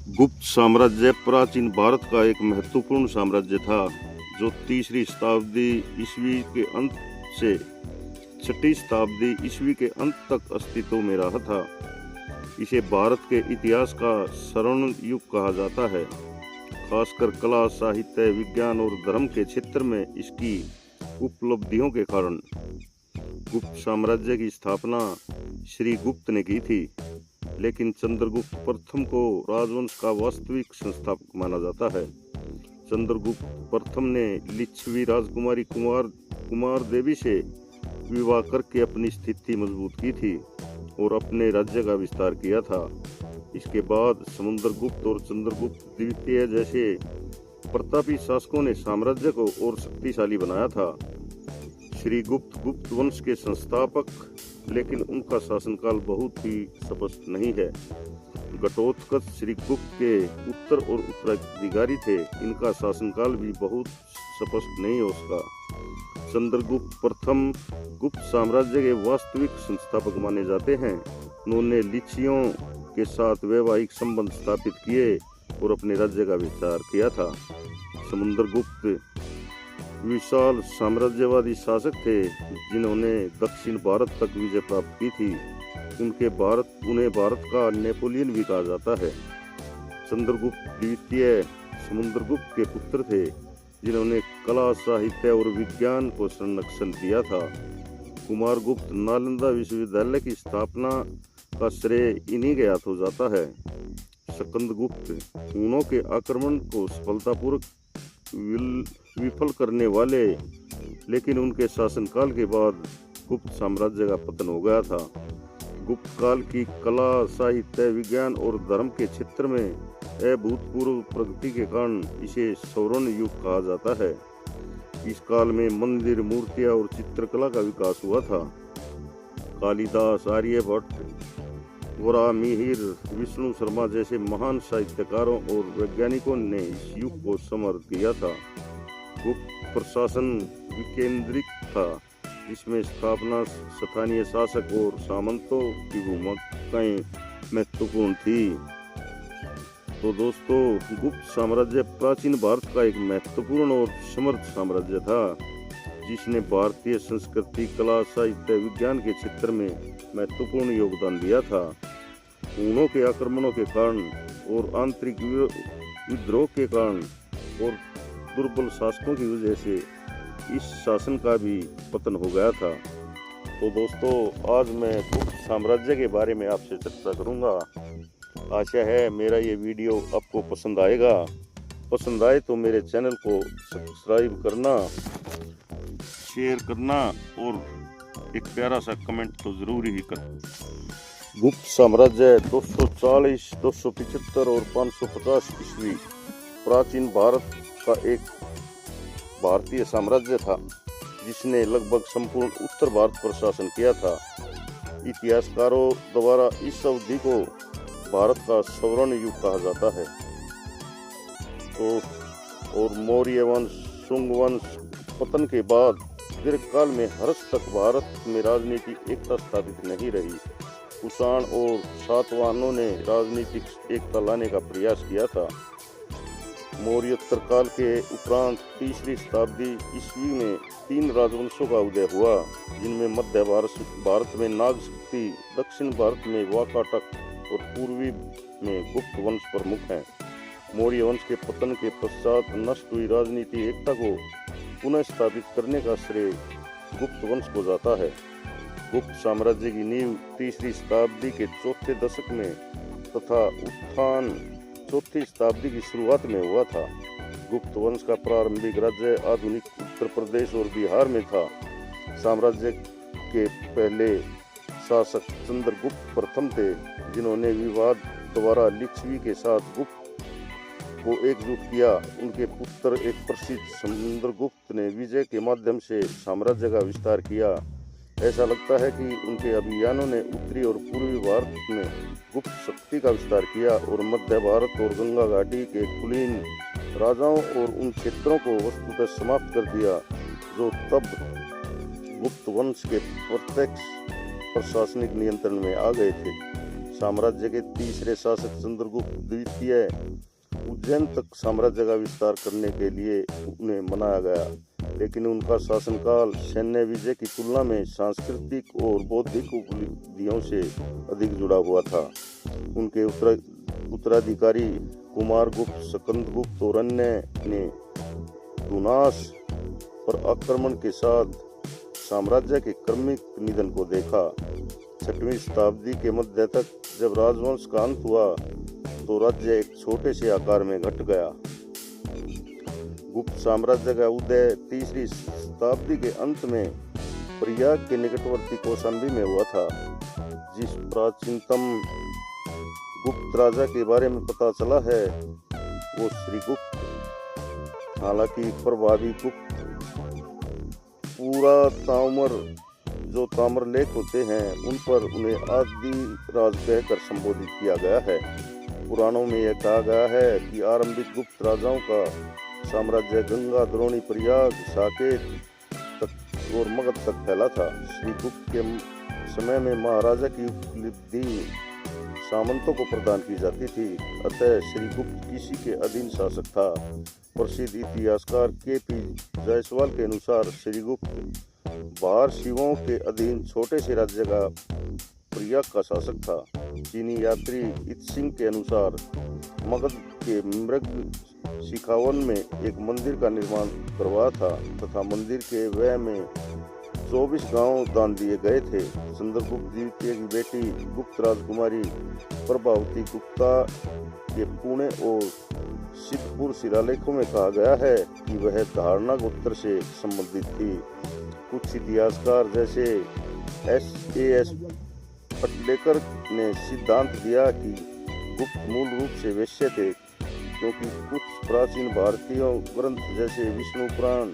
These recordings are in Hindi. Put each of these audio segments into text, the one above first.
गुप्त साम्राज्य प्राचीन भारत का एक महत्वपूर्ण साम्राज्य था जो तीसरी शताब्दी ईस्वी के अंत से छठी शताब्दी ईस्वी के अंत तक अस्तित्व में रहा था। इसे भारत के इतिहास का स्वर्ण युग कहा जाता है, खासकर कला, साहित्य, विज्ञान और धर्म के क्षेत्र में इसकी उपलब्धियों के कारण। गुप्त साम्राज्य की स्थापना श्री गुप्त ने की थी, लेकिन चंद्रगुप्त प्रथम को राजवंश का वास्तविक संस्थापक माना जाता है। चंद्रगुप्त प्रथम ने लिच्छवी राजकुमारी कुमार देवी से विवाह करके अपनी स्थिति मजबूत की थी और अपने राज्य का विस्तार किया था। इसके बाद समुद्रगुप्त और चंद्रगुप्त द्वितीय जैसे प्रतापी शासकों ने साम्राज्य को और शक्तिशाली बनाया था। श्री गुप्त वंश के संस्थापक, लेकिन उनका शासनकाल बहुत ही स्पष्ट नहीं है। घटोत्कच श्रीगुप्त के उत्तर और उत्तराधिकारी थे, इनका शासनकाल भी बहुत स्पष्ट नहीं हो सका। चंद्रगुप्त प्रथम गुप्त साम्राज्य के वास्तविक संस्थापक माने जाते हैं। उन्होंने लिच्छियों के साथ वैवाहिक संबंध स्थापित किए और अपने राज्य का विस्तार किया था। समुद्रगुप्त विशाल साम्राज्यवादी शासक थे जिन्होंने दक्षिण भारत तक विजय प्राप्त की थी। उन्हें भारत का नेपोलियन भी कहा जाता है। चंद्रगुप्त द्वितीय समुद्रगुप्त के पुत्र थे जिन्होंने कला, साहित्य और विज्ञान को संरक्षण दिया था। कुमारगुप्त नालंदा विश्वविद्यालय की स्थापना का श्रेय इन्हीं के हाथ हो जाता है। स्कंदगुप्त हुनों के आक्रमण को सफलतापूर्वक विफल करने वाले, लेकिन उनके शासनकाल के बाद गुप्त साम्राज्य का पतन हो गया था। गुप्त काल की कला, साहित्य, विज्ञान और धर्म के क्षेत्र में अभूतपूर्व प्रगति के कारण इसे स्वर्ण युग कहा जाता है। इस काल में मंदिर, मूर्तियां और चित्रकला का विकास हुआ था। कालिदास, आर्यभट्ट, वराहमिहिर, विष्णु शर्मा जैसे महान साहित्यकारों और वैज्ञानिकों ने इस युग को समर्थ किया था। गुप्त प्रशासन विकेंद्रित था, जिसमें स्थापना, स्थानीय शासक और सामंतों की भूमिकाएं महत्वपूर्ण थी। तो दोस्तों, गुप्त साम्राज्य प्राचीन भारत का एक महत्वपूर्ण और समृद्ध साम्राज्य था, जिसने भारतीय संस्कृति, कला, साहित्य, विज्ञान के क्षेत्र में महत्वपूर्ण योगदान दिया था। हुनों के आक्रमणों के कारण और आंतरिक विद्रोह के कारण और दुर्बल शासकों की वजह से इस शासन का भी पतन हो गया था। तो दोस्तों, आज मैं गुप्त साम्राज्य के बारे में आपसे चर्चा करूंगा। आशा है मेरा ये वीडियो आपको पसंद आएगा। पसंद आए तो मेरे चैनल को सब्सक्राइब करना, शेयर करना और एक प्यारा सा कमेंट तो जरूर ही करना। गुप्त साम्राज्य 240, 275 और 550 ईस्वी प्राचीन भारत का एक भारतीय साम्राज्य था, जिसने लगभग संपूर्ण उत्तर भारत पर शासन किया था। इतिहासकारों द्वारा इस अवधि को भारत का स्वर्ण युग कहा जाता है। और मौर्य वंश, शुंग वंश पतन के बाद दीर्घकाल में हर्ष तक भारत में राजनीतिक एकता स्थापित नहीं रही। कुषाण और सातवाहनों ने राजनीतिक एकता लाने का प्रयास किया था। मौर्योत्तर काल के उपरांत तीसरी शताब्दी ईस्वी में 3 राजवंशों का उदय हुआ, जिनमें मध्य भारत में नागशक्ति, दक्षिण भारत में वाकाटक और पूर्वी में गुप्त वंश प्रमुख हैं। मौर्य वंश के पतन के पश्चात नष्ट हुई राजनीतिक एकता को पुनः स्थापित करने का श्रेय गुप्त वंश को जाता है। गुप्त साम्राज्य की नींव तीसरी शताब्दी के चौथे दशक में तथा उत्थान चौथी शताब्दी की शुरुआत में हुआ था। गुप्त वंश का प्रारंभिक राज्य आधुनिक उत्तर प्रदेश और बिहार में था। साम्राज्य के पहले शासक चंद्रगुप्त प्रथम थे, जिन्होंने विवाद द्वारा लिच्छवी के साथ गुप्त को एकजुट किया। उनके पुत्र एक प्रसिद्ध समुद्रगुप्त ने विजय के माध्यम से साम्राज्य का विस्तार किया। ऐसा लगता है कि उनके अभियानों ने उत्तरी और पूर्वी भारत में गुप्त शक्ति का विस्तार किया और मध्य भारत और गंगा घाटी के कुलीन राजाओं और उन क्षेत्रों को वस्तुतः समाप्त कर दिया, जो तब गुप्त वंश के प्रत्यक्ष प्रशासनिक नियंत्रण में आ गए थे। साम्राज्य के तीसरे शासक चंद्रगुप्त द्वितीय उज्जैन तक साम्राज्य का विस्तार करने के लिए उन्हें मनाया गया, लेकिन उनका शासनकाल सैन्य विजय की तुलना में सांस्कृतिक और बौद्धिक उपलब्धियों से अधिक जुड़ा हुआ था। उनके उत्तराधिकारी कुमारगुप्त, स्कंदगुप्त और अन्य ने दुनास पर आक्रमण के साथ साम्राज्य के क्रमिक निधन को देखा। 6वीं शताब्दी के मध्य तक जब राजवंश का अंत हुआ तो राज्य एक छोटे से आकार में घट गया। गुप्त साम्राज्य का उदय 3री शताब्दी के अंत में प्रयाग के निकटवर्ती कौशाम्बी में हुआ था। जिस प्राचीनतम गुप्त राजा के बारे में पता चला है वो श्रीगुप्त। हालांकि प्रभावी गुप्त पूरा ताम्र लेख होते हैं उन पर उन्हें आदि राज कहकर संबोधित किया गया है। पुराणों में यह कहा गया है कि आरंभिक गुप्त राजाओं का साम्राज्य गंगा, द्रोणी, प्रयाग, साकेत तक और मगध तक फैला था। श्रीगुप्त के समय में महाराजा की उपलब्धि सामंतों को प्रदान की जाती थी, अतः श्रीगुप्त किसी के अधीन शासक था। प्रसिद्ध इतिहासकार के.पी. जायसवाल के अनुसार श्रीगुप्त बाहर शिवों के अधीन छोटे से राज्य का प्रयाग का शासक था। चीनी यात्री इत्सिंग के अनुसार मगध के मृग शिखावन में एक मंदिर का निर्माण करवाया था तथा मंदिर के व्यय में 24 गांव दान दिए गए थे। चंद्रगुप्त द्वितीय की बेटी गुप्त राजकुमारी प्रभावती गुप्ता के पुणे और सिद्धपुर शिलालेखों में कहा गया है कि वह धारणा गोत्र से संबंधित थी। कुछ इतिहासकार जैसे एस पटलेकर ने सिद्धांत दिया कि गुप्त मूल रूप से वैश्य थे, क्योंकि कुछ प्राचीन भारतीय ग्रंथ जैसे विष्णु पुराण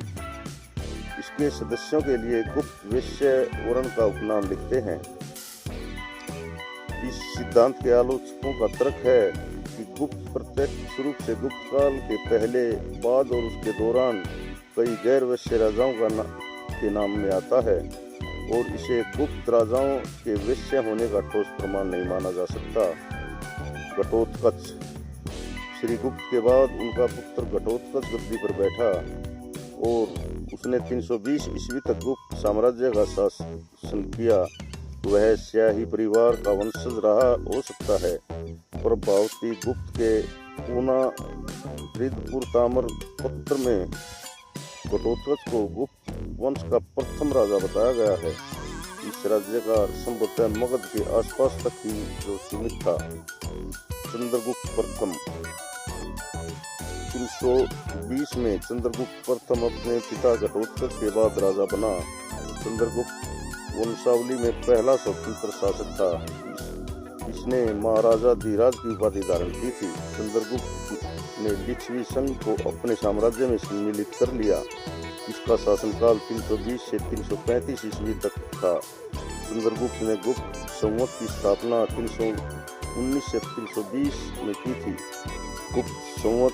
इसके सदस्यों के लिए गुप्त वैश्य वर्ण का उपनाम लिखते हैं। इस सिद्धांत के आलोचकों का तर्क है कि गुप्त प्रत्यक्ष रूप से गुप्त काल के पहले, बाद और उसके दौरान कई गैर वैश्य राजाओं के नाम में आता है और इसे गुप्त राजाओं के वैश्य होने का ठोस प्रमाण नहीं माना जा सकता। घटोत्कच। श्रीगुप्त के बाद उनका पुत्र घटोत्कच गद्दी पर बैठा और उसने 320 ईस्वी तक गुप्त साम्राज्य का शासन किया। वह स्याही परिवार का वंशज रहा हो सकता है। प्रभावती गुप्त के पूना रिद्धपुर ताम्र पत्र में घटोत्कच को गुप्त वंश का प्रथम राजा बताया गया है। इस राज्य का संभवतः मगध के आसपास तक ही जो सीमित था। चंद्रगुप्त प्रथम। 320 में चंद्रगुप्त प्रथम अपने पिता घटोत्कच के बाद राजा बना। चंद्रगुप्त वंशावली में पहला स्वतंत्र शासक था। इसने महाराजा धीराज की उपाधि धारण की थी। चंद्रगुप्त ने लिच्छवी संघ को अपने साम्राज्य में सम्मिलित कर लिया। इसका शासनकाल 320 से 335 ईस्वी तक था। चंद्रगुप्त ने गुप्त संवत की स्थापना 319 से 320 में की थी। गुप्त संवत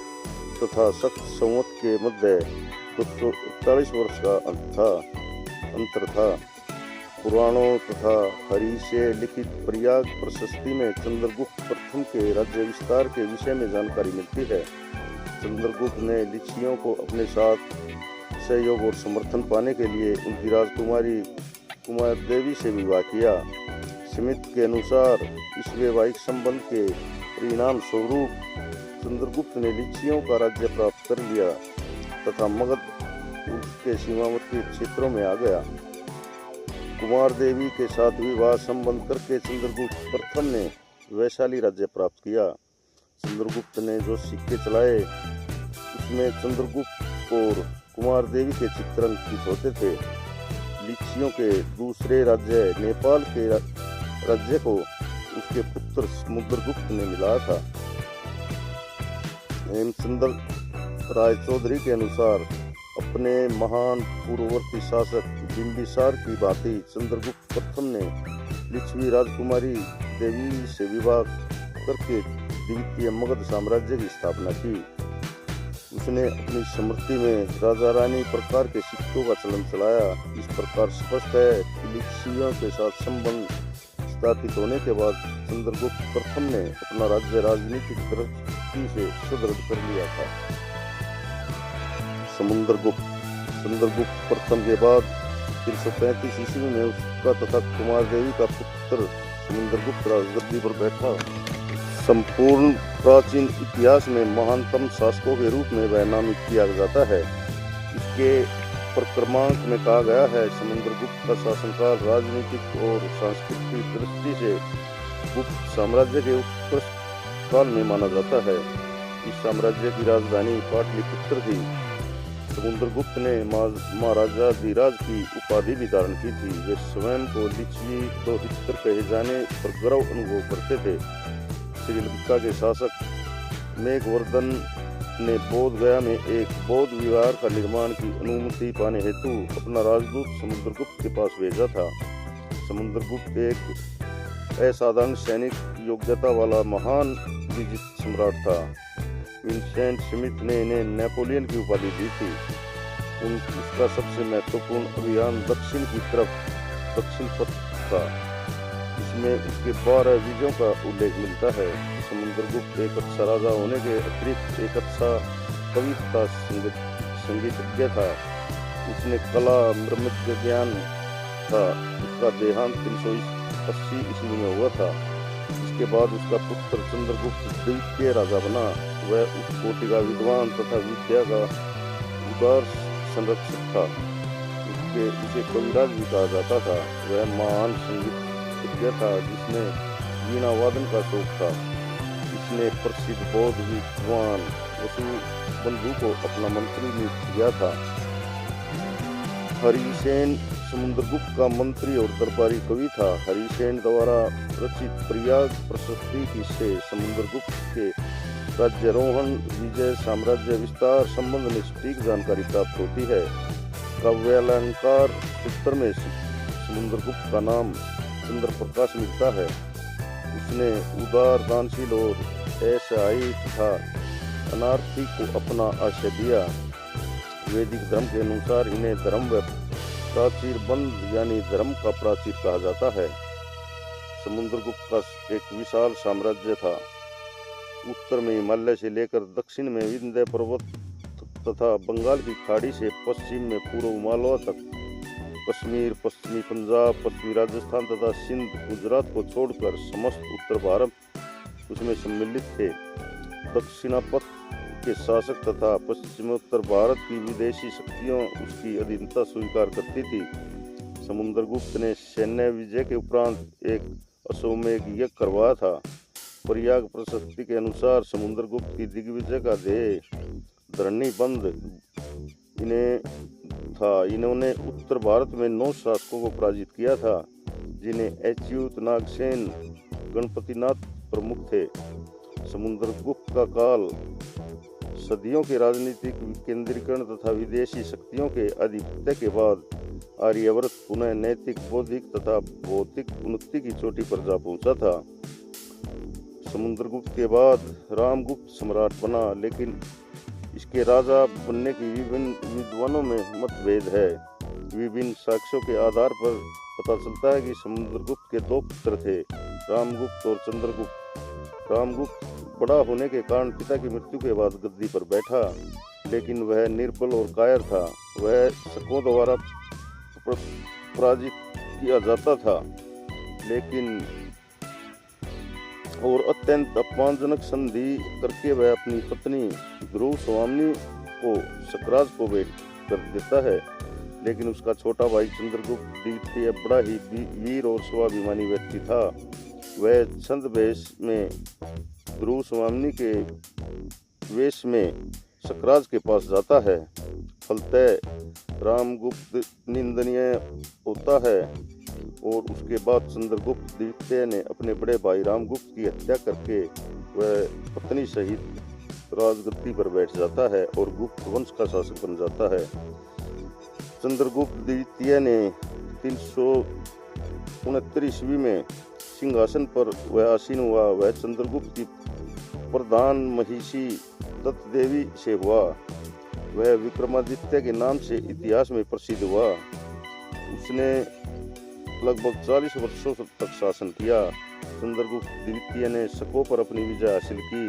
तथा शक संवत के मध्य 241 वर्ष का अंतर था। पुराणों तथा हरि से लिखित प्रयाग प्रशस्ति में चंद्रगुप्त प्रथम के राज्य विस्तार के विषय में जानकारी मिलती है। चंद्रगुप्त ने लिच्छियों को अपने साथ सहयोग और समर्थन पाने के लिए उनकी राजकुमारी कुमार देवी से विवाह किया। स्मिथ के अनुसार इस वैवाहिक संबंध के परिणाम स्वरूप चंद्रगुप्त ने लिच्छियों का राज्य प्राप्त कर लिया तथा मगध उसके सीमावर्ती क्षेत्रों में आ गया। कुमार देवी के साथ विवाह संबंध करके चंद्रगुप्त प्रथम ने वैशाली राज्य प्राप्त किया। चंद्रगुप्त ने जो सिक्के चलाए उसमें चंद्रगुप्त और कुमार देवी के चित्र अंकित होते थे। लिच्छियों के दूसरे राज्य नेपाल के राज्य को उसके पुत्र समुद्रगुप्त ने मिलाया था। हेमचंद्र राय चौधरी के अनुसार अपने महान पूर्ववर्ती शासक बिंबिसार की भांति चंद्रगुप्त प्रथम ने लिच्छवी राजकुमारी देवी से विवाह करके द्वितीय मगध साम्राज्य की स्थापना की। उसने अपनी स्मृति में राजा रानी प्रकार के सिक्कों का चलन चलाया। इस प्रकार स्पष्ट है कि लिच्छवियों के साथ संबंध स्थापित होने के बाद चंद्रगुप्त प्रथम ने अपना राज्य राजनीतिक दृष्टि से सुदृढ़ कर लिया था। चंद्रगुप्त प्रथम के बाद 335 ईस्वी में उसका तथा कुमार देवी का पुत्र समुद्रगुप्त राजगद्दी पर बैठा। संपूर्ण प्राचीन इतिहास में महानतम शासकों के रूप में वह नामित किया जाता है। इसके प्रक्रमांक में कहा गया है, समुद्रगुप्त का शासनकाल राजनीतिक और सांस्कृतिक दृष्टि से गुप्त साम्राज्य के उत्कृष्ट काल में माना जाता है। इस साम्राज्य की राजधानी पाटलिपुत्र थी। समुद्रगुप्त ने महाराजा धीराज की उपाधि भी धारण की थी। वे स्वयं को लिच्छवी दोहित्र कहे जाने पर गर्व अनुभव करते थे। श्रीलंका के शासक मेघवर्धन ने बोध गया में एक बौद्ध विहार का निर्माण की अनुमति पाने हेतु अपना राजदूत समुद्रगुप्त के पास भेजा था। समुद्रगुप्त एक असाधारण सैनिक योग्यता वाला महान विजित सम्राट था। विंसेंट स्मिथ ने इन्हें नेपोलियन की उपाधि दी थी। उसका सबसे महत्वपूर्ण अभियान दक्षिण की तरफ दक्षिण पथ था। इसमें उसके 12 विजयों का उल्लेख मिलता है। समुद्रगुप्त एक अच्छा राजा होने के अतिरिक्त एक अच्छा कवि तथा संगीतज्ञ था। उसने कला मृम्मज्ञ ज्ञान था। उसका देहांत 380 ईस्वी में हुआ था। इसके बाद उसका पुत्र चंद्रगुप्त द्वितीय राजा बना। वह उस कोटि का विद्वान तथा विद्या का उदार संरक्षक था। उसे कविराज भी कहा जाता था। वह महान संगीतज्ञ था जिसने वीणा वादन का शौक था। इसने प्रसिद्ध बौद्ध विद्वान वसुबंधु को अपना मंत्री नियुक्त किया था। हरिसेन समुद्रगुप्त का मंत्री और दरबारी कवि था। हरिसेन द्वारा रचित प्रयाग प्रशस्ति से समुद्रगुप्त के राज्यारोहण, विजय, साम्राज्य विस्तार संबंध में सटीक जानकारी प्राप्त होती है। काव्यालंकार सूत्र में समुद्रगुप्त का नाम चंद्र प्रकाश मिलता है। उसने उदार, दानशील और असहाय तथा अनार्थी को अपना आश्रय दिया। वैदिक धर्म के अनुसार इन्हें धर्म व प्राचीर बंध यानी धर्म का प्राचीर कहा जाता है। समुद्रगुप्त का एक विशाल साम्राज्य था। उत्तर में हिमालय से लेकर दक्षिण में विंध्य पर्वत तथा बंगाल की खाड़ी से पश्चिम में पूर्व मालवा तक, कश्मीर, पश्चिमी पंजाब, पश्चिमी राजस्थान तथा सिंध, गुजरात को छोड़कर समस्त उत्तर भारत उसमें सम्मिलित थे। दक्षिणापथ के शासक तथा पश्चिमोत्तर भारत की विदेशी शक्तियों उसकी अधीनता स्वीकार करती थी। समुद्रगुप्त ने सैन्य विजय के उपरांत एक अश्वमेध यज्ञ करवाया था। प्रयाग प्रशस्ति के अनुसार समुद्रगुप्त की दिग्विजय का ध्येय धरणीबंध इन्होंने उत्तर भारत में 9 शासकों को पराजित किया था, जिन्हें अच्युत, नागसेन, गणपतिनाथ प्रमुख थे। समुद्रगुप्त का काल सदियों के राजनीतिक विकेंद्रीकरण तथा विदेशी शक्तियों के आधिपत्य के बाद आर्यवर्त पुनः नैतिक, बौद्धिक तथा भौतिक उन्नति की चोटी पर जा पहुंचा था। समुद्रगुप्त के बाद रामगुप्त सम्राट बना, लेकिन इसके राजा बनने की विभिन्न विद्वानों में मतभेद है। विभिन्न साक्ष्यों के आधार पर पता चलता है कि समुद्रगुप्त के 2 पुत्र थे, रामगुप्त और चंद्रगुप्त। रामगुप्त बड़ा होने के कारण पिता की मृत्यु के बाद गद्दी पर बैठा, लेकिन वह निर्बल और कायर था। वह शकों द्वारा पराजित किया जाता था, लेकिन और अत्यंत अपमानजनक संधि करके वह अपनी पत्नी ध्रुव स्वामिनी को शकराज को भेंट कर देता है। लेकिन उसका छोटा भाई चंद्रगुप्त द्वितीय बड़ा ही वीर और स्वाभिमानी व्यक्ति था। वह छद्मवेश में ध्रुव स्वामिनी के वेश में शकराज के पास जाता है। फलतः रामगुप्त निंदनीय होता है और उसके बाद चंद्रगुप्त द्वितीय ने अपने बड़े भाई रामगुप्त की हत्या करके वह पत्नी सहित राजगद्दी पर बैठ जाता है और गुप्त वंश का शासक बन जाता है। चंद्रगुप्त द्वितीय ने 369 ईस्वी में सिंहासन पर वह आसीन हुआ। वह चंद्रगुप्त की प्रधान महिषी दत्तदेवी से हुआ। वह विक्रमादित्य के नाम से इतिहास में प्रसिद्ध हुआ। उसने लगभग 40 वर्षों तक शासन किया। चंद्रगुप्त द्वितीय ने शकों पर अपनी विजय हासिल की,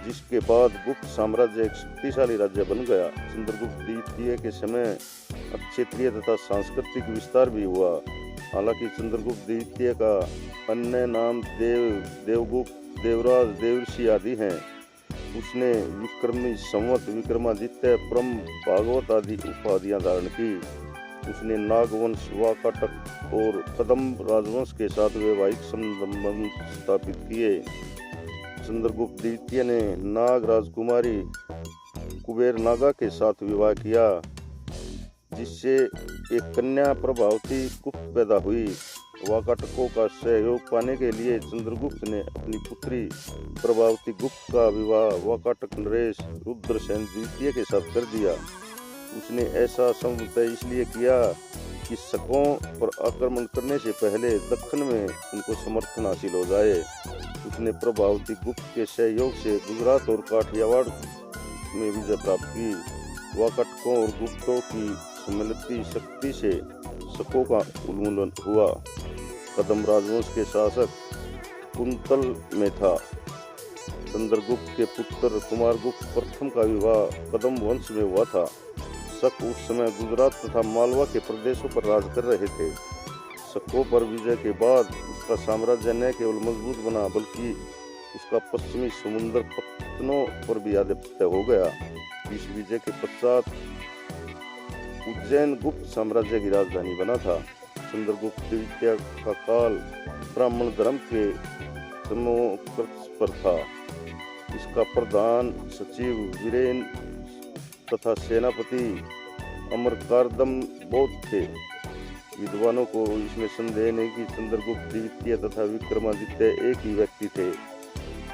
जिसके बाद गुप्त साम्राज्य एक शक्तिशाली राज्य बन गया। चंद्रगुप्त द्वितीय के समय क्षेत्रीय तथा सांस्कृतिक विस्तार भी हुआ। हालांकि चंद्रगुप्त द्वितीय का अन्य नाम देवगुप्त, देवराज, देवर्षि आदि हैं। उसने विक्रमी संवत, विक्रमादित्य, परम भागवत आदि उपाधियां धारण की। उसने नागवंश, वाकाटक और कदम्ब राजवंश के साथ वैवाहिक संबंध स्थापित किए। चंद्रगुप्त द्वितीय ने नाग राजकुमारी कुबेर नागा के साथ विवाह किया, जिससे एक कन्या प्रभावती गुप्त पैदा हुई। वाकाटकों का सहयोग पाने के लिए चंद्रगुप्त ने अपनी पुत्री प्रभावती गुप्त का विवाह वाकाटक नरेश रुद्रसेन द्वितीय के साथ कर दिया। उसने ऐसा संभवतः इसलिए किया कि शकों पर आक्रमण करने से पहले दक्कन में उनको समर्थन हासिल हो जाए। उसने प्रभावती गुप्त के सहयोग से गुजरात और काठियावाड़ में विजय प्राप्त की। वाकाटकों और गुप्तों की सम्मिलित शक्ति से शकों का उन्मूलन हुआ। कदम्ब राजवंश के शासक कुंतल में था। चंद्रगुप्त के पुत्र कुमारगुप्त प्रथम का विवाह कदम्ब वंश में हुआ था। शक उस समय गुजरात तथा मालवा के प्रदेशों पर राज कर रहे थे। शकों पर विजय के बाद उसका साम्राज्य न केवल मजबूत बना, बल्कि उसका पश्चिमी समुद्र पत्तनों पर भी आधिपत्य हो गया। इस विजय के पश्चात उज्जैन गुप्त साम्राज्य की राजधानी बना था। चंद्रगुप्त द्वितीय का काल ब्राह्मण धर्म के समोत्कर्ष पर था। इसका प्रधान सचिव वीरेन तथा सेनापति अमरकार्दम बौद्ध थे। विद्वानों को इसमें संदेह नहीं कि चंद्रगुप्त द्वितीय तथा विक्रमादित्य एक ही व्यक्ति थे।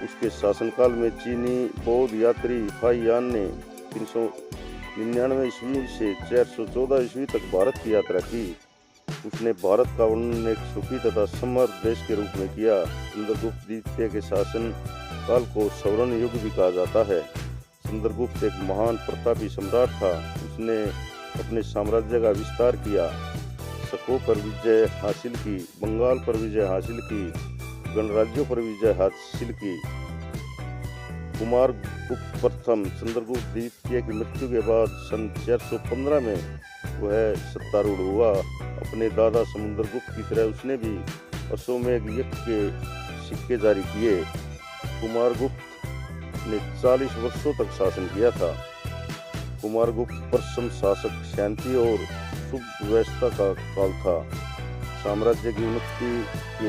उसके शासनकाल में चीनी बौद्ध यात्री फाहियान ने 399 ईस्वी से 414 ईस्वी तक भारत की यात्रा की। उसने भारत का वर्णन एक सुखी तथा समृद्ध देश के रूप में किया। चंद्रगुप्त द्वितीय के शासन काल को स्वर्ण युग भी कहा जाता है। चंद्रगुप्त एक महान प्रतापी सम्राट था। उसने अपने साम्राज्य का विस्तार किया, शकों पर विजय हासिल की, बंगाल पर विजय हासिल की, गणराज्यों पर विजय हासिल की। कुमारगुप्त प्रथम चंद्रगुप्त द्वितीय की मृत्यु के बाद सन 415 में वह सत्तारूढ़ हुआ। अपने दादा समुद्रगुप्त की तरह उसने भी अश्वमेध यज्ञ के सिक्के जारी किए। कुमारगुप्त ने 40 वर्षों तक शासन किया था। कुमारगुप्त प्रथम शासक शांति और शुभ व्यवस्था का काल था। साम्राज्य की उन्नति के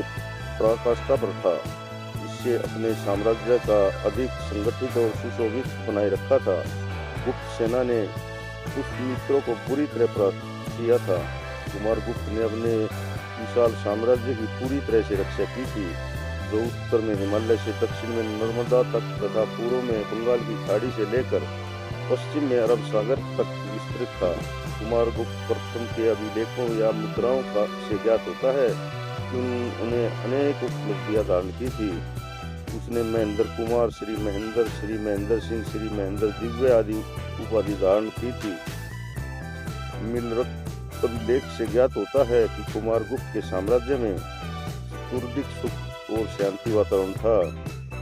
पराकाष्ठा पर था, जिससे अपने साम्राज्य का अधिक संगठित और सुशोभित बनाए रखा था। गुप्त सेना ने कुछ मित्रों को बुरी तरह पराजित किया था। कुमारगुप्त ने अपने विशाल साम्राज्य की पूरी तरह से रक्षा की थी, जो उत्तर में हिमालय से दक्षिण में नर्मदा तक तथा पूर्व में बंगाल की खाड़ी से लेकर पश्चिम में अरब सागर तक विस्तृत था। कुमारगुप्त प्रथम के अभिलेखों या मुद्राओं से ज्ञात होता है कि उन्हें अनेक उपलब्धियां धारण की थी। उसने महेंद्र कुमार, श्री महेंद्र सिंह, श्री महेंद्र दिव्य आदि उपाधि धारण की थी। मिलरक अभिलेख से ज्ञात होता है कि कुमारगुप्त के साम्राज्य में चतुर्दिक सुख और शांति वातावरण था।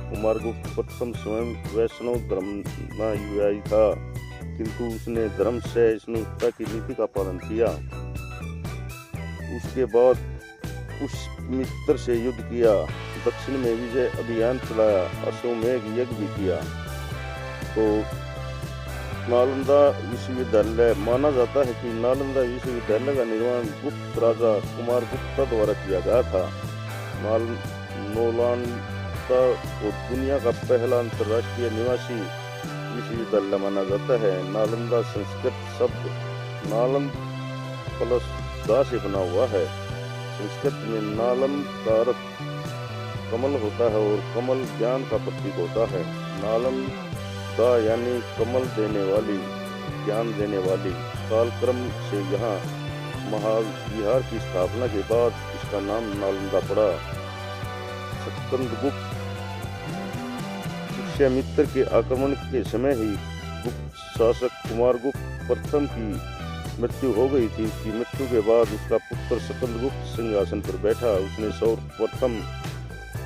कुमारगुप्त प्रथम स्वयं वैष्णव धर्मानुयायी था, किंतु उसने धर्म सहिष्णुता की नीति का पालन किया। उसके बाद उस मित्र से युद्ध किया, दक्षिण में विजय अभियान चलाया, अश्वमेध यज्ञ भी किया। तो नालंदा विश्वविद्यालय माना जाता है कि नालंदा विश्वविद्यालय का निर्माण गुप्त राजा कुमारगुप्त द्वारा किया गया था। नालंदा को दुनिया का पहला अंतर्राष्ट्रीय निवासी विश्वविद्यालय माना जाता है। नालंदा संस्कृत शब्द नालंद प्लस दा से बना हुआ है। संस्कृत में नालम का अर्थ कमल होता है और कमल ज्ञान का प्रतीक होता है। नालम दा यानी कमल देने वाली, ज्ञान देने वाली। कालक्रम से यहाँ महाविहार की स्थापना के बाद इसका नाम नालंदा पड़ा। स्कंदगुप्त पुष्यमित्र के आक्रमण के समय ही गुप्त शासक कुमारगुप्त प्रथम की मृत्यु हो गई थी। उसकी मृत्यु के बाद उसका पुत्र स्कंदगुप्त सिंहासन पर बैठा। उसने सर्वप्रथम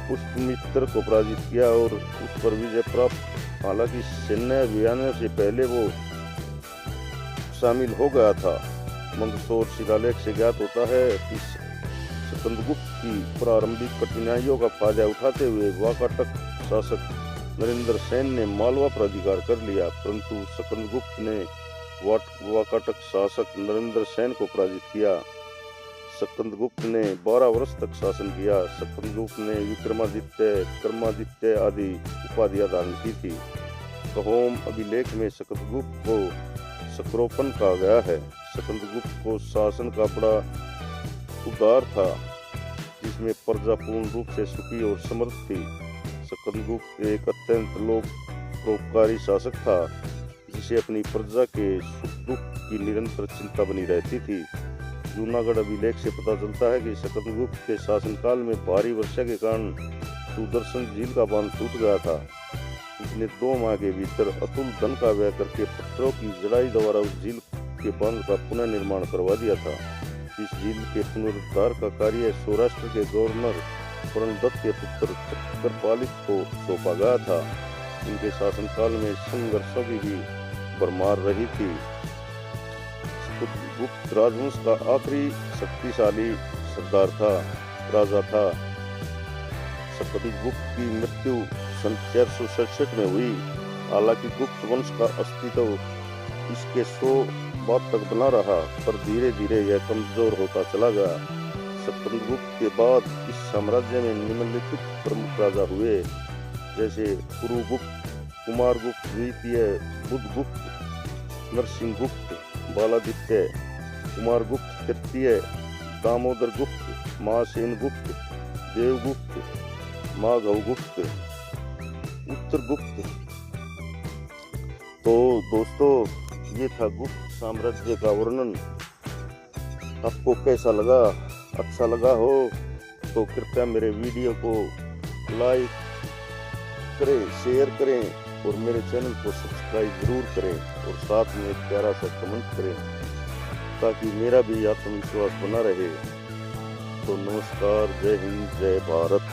पुष्यमित्र को पराजित किया और उस पर विजय प्राप्त। हालांकि सैन्य अभियानों से पहले वो शामिल हो गया था। मंदसौर शिलालेख से ज्ञात होता है कि स्कंदगुप्त की प्रारंभिक कठिनाइयों का फायदा उठाते हुए वाकाटक शासक नरेंद्र सेन ने मालवा पर अधिकार कर लिया, परंतु स्कंदगुप्त ने वाकाटक शासक नरेंद्र सेन को पराजित किया। स्कंदगुप्त ने 12 वर्ष तक शासन किया। स्कंदगुप्त ने विक्रमादित्य, कर्मादित्य आदि उपाधियां धारण की थी। कहोम अभिलेख में स्कंदगुप्त को सक्रोपन कहा गया है। स्कंदगुप्त को शासन का बड़ा उदार था, जिसमें प्रजा पूर्ण रूप से सुखी और समृद्ध थी। स्कंदगुप्त एक अत्यंत लोकपरोपकारी शासक था, जिसे अपनी प्रजा के सुख दुख की निरंतर चिंता बनी रहती थी। जूनागढ़ अभिलेख से पता चलता है कि स्कंदगुप्त के शासनकाल में भारी वर्षा के कारण सुदर्शन झील का बांध टूट गया था। उसने 2 माह के भीतर अतुल धन का व्यय करके पत्थरों की जड़ाई द्वारा उस झील के बांध का पुनः निर्माण करवा दिया था। इस झील के पुनरुद्धार का कार्य सौराष्ट्र के गवर्नर प्रणदत्त के पुत्र चक्रपालित को सौंपा गया था। इनके शासनकाल में संघर्षों की भी भरमार रही थी। गुप्त राजवंश का आखिरी शक्तिशाली सरदार था, राजा था। स्कंदगुप्त की मृत्यु सन 467 में हुई। हालांकि गुप्त वंश का अस्तित्व इसके 100 बाद तक बना रहा, पर धीरे धीरे यह कमजोर होता चला गया। स्कंदगुप्त के बाद इस साम्राज्य में निम्नलिखित प्रमुख राजा हुए, जैसे कुरुगुप्त, कुमारगुप्त द्वितीय, बुधगुप्त, नरसिंहगुप्त, बालादित्य, कुमारगुप्त तृतीय, दामोदरगुप्त, महासेनगुप्त, देवगुप्त, माधवगुप्त, उत्तरगुप्त। तो दोस्तों, ये था गुप्त साम्राज्य का वर्णन। आपको कैसा लगा? अच्छा लगा हो तो कृपया मेरे वीडियो को लाइक करें, शेयर करें और मेरे चैनल को सब्सक्राइब जरूर करें और साथ में एक प्यारा सा कमेंट करें, ताकि मेरा भी आत्मविश्वास बना रहे। तो नमस्कार, जय हिंद, जय भारत।